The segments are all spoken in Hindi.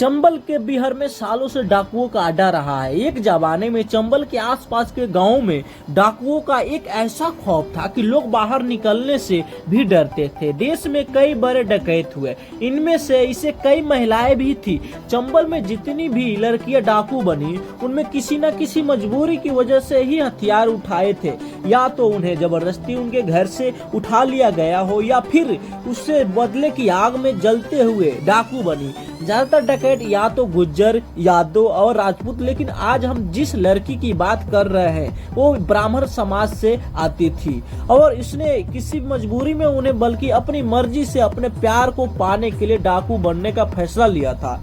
चंबल के बिहार में सालों से डाकुओं का अड्डा रहा है। एक जमाने में चंबल के आसपास के गांवों में डाकुओं का एक ऐसा खौफ था कि लोग बाहर निकलने से भी डरते थे। देश में कई बड़े डकैत हुए, इनमें से इसे कई महिलाएं भी थी। चंबल में जितनी भी लड़कियां डाकू बनी, उनमें किसी न किसी मजबूरी की वजह से ही हथियार उठाए थे। या तो उन्हें जबरदस्ती उनके घर से उठा लिया गया हो, या फिर उससे बदले की आग में जलते हुए डाकू बनी। ज्यादातर डकैत या तो गुज्जर, यादव और राजपूत, लेकिन आज हम जिस लड़की की बात कर रहे हैं वो ब्राह्मण समाज से आती थी और इसने किसी मजबूरी में उन्हें बल्कि अपनी मर्जी से अपने प्यार को पाने के लिए डाकू बनने का फैसला लिया था।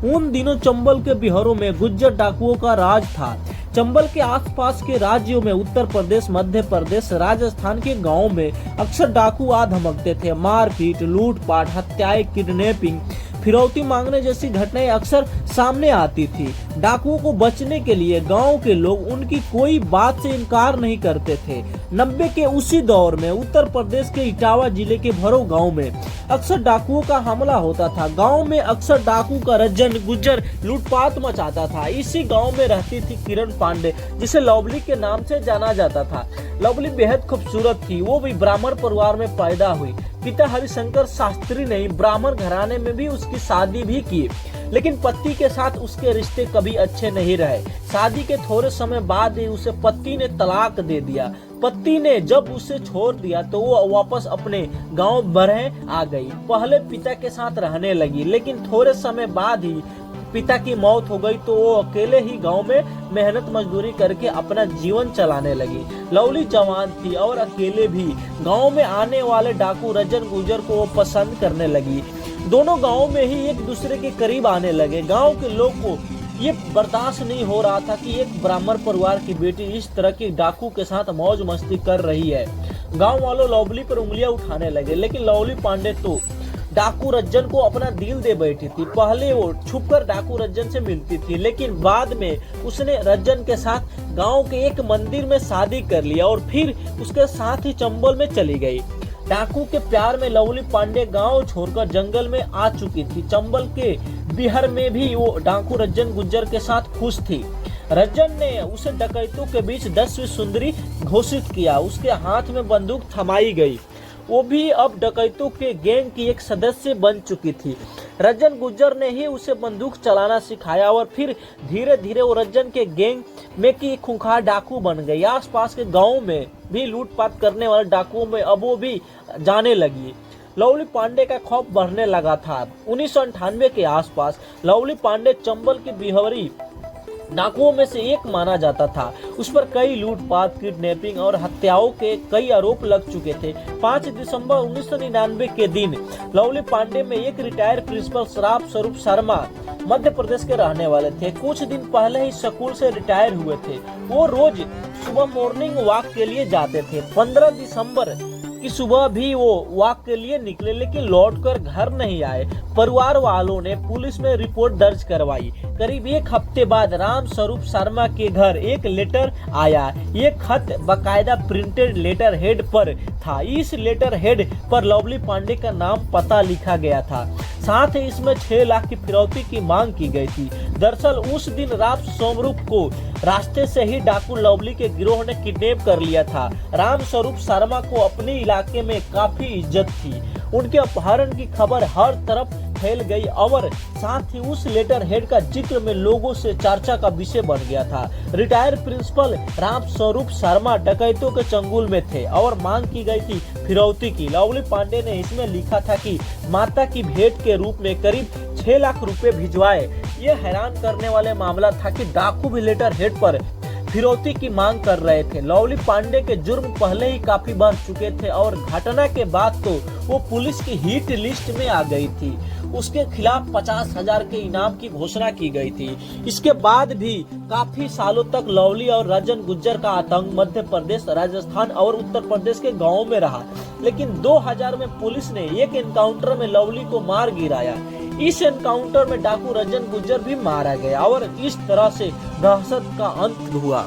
उन दिनों चंबल के बिहारों में गुज्जर डाकुओं का राज था। चंबल के आसपास के राज्यों में उत्तर प्रदेश, मध्य प्रदेश, राजस्थान के गांवों में अक्सर डाकू आ धमकते थे। मारपीट, लूटपाट, हत्याएं, किडनैपिंग, फिरौती मांगने जैसी घटनाएं अक्सर सामने आती थी। डाकुओं को बचने के लिए गांव के लोग उनकी कोई बात से इनकार नहीं करते थे। 90 के उसी दौर में उत्तर प्रदेश के इटावा जिले के भरो गांव में अक्सर डाकुओं का हमला होता था। गांव में अक्सर डाकू का रज्जन गुज्जर लूटपाट मचाता था। इसी गांव में रहती थी किरण पांडे, जिसे लवली के नाम से जाना जाता था। लवली बेहद खूबसूरत थी। वो भी ब्राह्मण परिवार में पैदा हुई। पिता हरिशंकर शास्त्री ने ब्राह्मण घराने में भी उसकी शादी भी की, लेकिन पति के साथ उसके रिश्ते कभी अच्छे नहीं रहे। शादी के थोड़े समय बाद ही उसे पति ने तलाक दे दिया। पति ने जब उसे छोड़ दिया तो वो वापस अपने गांव बरहे आ गई। पहले पिता के साथ रहने लगी, लेकिन थोड़े समय बाद ही पिता की मौत हो गई तो वो अकेले ही गांव में मेहनत मजदूरी करके अपना जीवन चलाने लगी। लवली जवान थी और अकेले भी गांव में आने वाले डाकू रजन गुजर को वो पसंद करने लगी। दोनों गांव में ही एक दूसरे के करीब आने लगे। गांव के लोग को ये बर्दाश्त नहीं हो रहा था कि एक ब्राह्मण परिवार की बेटी इस तरह की डाकू के साथ मौज मस्ती कर रही है। गांव वालों लवली पर उंगलियां उठाने लगे, लेकिन लवली पांडे तो डाकू रज्जन को अपना दिल दे बैठी थी। पहले वो छुपकर डाकू रज्जन से मिलती थी, लेकिन बाद में उसने रज्जन के साथ गांव के एक मंदिर में शादी कर लिया और फिर उसके साथ ही चंबल में चली गई। डाकू के प्यार में लवली पांडे गांव छोड़कर जंगल में आ चुकी थी। चंबल के बिहार में भी वो डाकू रज्जन गुज्जर के साथ खुश थी। रज्जन ने उसे डकैतों के बीच 10वीं सुंदरी घोषित किया। उसके हाथ में बंदूक थमाई गई। वो भी अब डकैतों के गैंग की एक सदस्य बन चुकी थी। रज्जन गुज्जर ने ही उसे बंदूक चलाना सिखाया और फिर धीरे धीरे वो रज्जन के गैंग में की खूंखार डाकू बन गई। आसपास के गांव में भी लूटपाट करने वाले डाकुओं में अब वो भी जाने लगी। लवली पांडे का खौफ बढ़ने लगा था। 1998 के आसपास लवली पांडे चंबल की बिहारी डाकुओं में से एक माना जाता था। उस पर कई लूटपाट, किडनैपिंग और हत्याओं के कई आरोप लग चुके थे। 5 दिसंबर 1999 के दिन लवली पांडे में एक रिटायर्ड प्रिंसिपल राम स्वरूप शर्मा मध्य प्रदेश के रहने वाले थे। कुछ दिन पहले ही स्कूल से रिटायर हुए थे। वो रोज सुबह मॉर्निंग वॉक के लिए जाते थे। 15 दिसंबर की सुबह भी वो वॉक के लिए निकले, लेकिन लौटकर घर नहीं आए। परिवार वालों ने पुलिस में रिपोर्ट दर्ज करवाई। करीब एक हफ्ते बाद राम स्वरूप शर्मा के घर एक लेटर आया। ये खत बाकायदा प्रिंटेड लेटर हेड पर था। इस लेटर हेड पर लवली पांडे का नाम, पता लिखा गया था। साथ ही इसमें 6 लाख की फिरौती की मांग की गई थी। दरअसल उस दिन राम स्वरूप को रास्ते से ही डाकू लवली के गिरोह ने किडनैप कर लिया था। राम स्वरूप शर्मा को अपने इलाके में काफी इज्जत थी। उनके अपहरण की खबर हर तरफ फैल गई और साथ ही उस लेटर हेड का जिक्र में लोगों से चर्चा का विषय बन गया था। रिटायर्ड प्रिंसिपल राम स्वरूप शर्मा डकैतों के चंगुल में थे और मांग की गई थी फिरौती की। लवली पांडे ने इसमें लिखा था कि माता की भेंट के रूप में करीब 6 लाख रुपए भिजवाए। ये हैरान करने वाले मामला था कि डाकू भी लेटर हेड पर फिरौती की मांग कर रहे थे। लवली पांडे के जुर्म पहले ही काफी बढ़ चुके थे और घटना के बाद तो वो पुलिस की हिट लिस्ट में आ गई थी। उसके खिलाफ 50,000 के इनाम की घोषणा की गई थी। इसके बाद भी काफी सालों तक लवली और रजन गुज्जर का आतंक मध्य प्रदेश, राजस्थान और उत्तर प्रदेश के गांवों में रहा, लेकिन 2000 में पुलिस ने एक एनकाउंटर में लवली को मार गिराया। इस एनकाउंटर में डाकू रजन गुज्जर भी मारा गया और इस तरह से दहशत का अंत हुआ।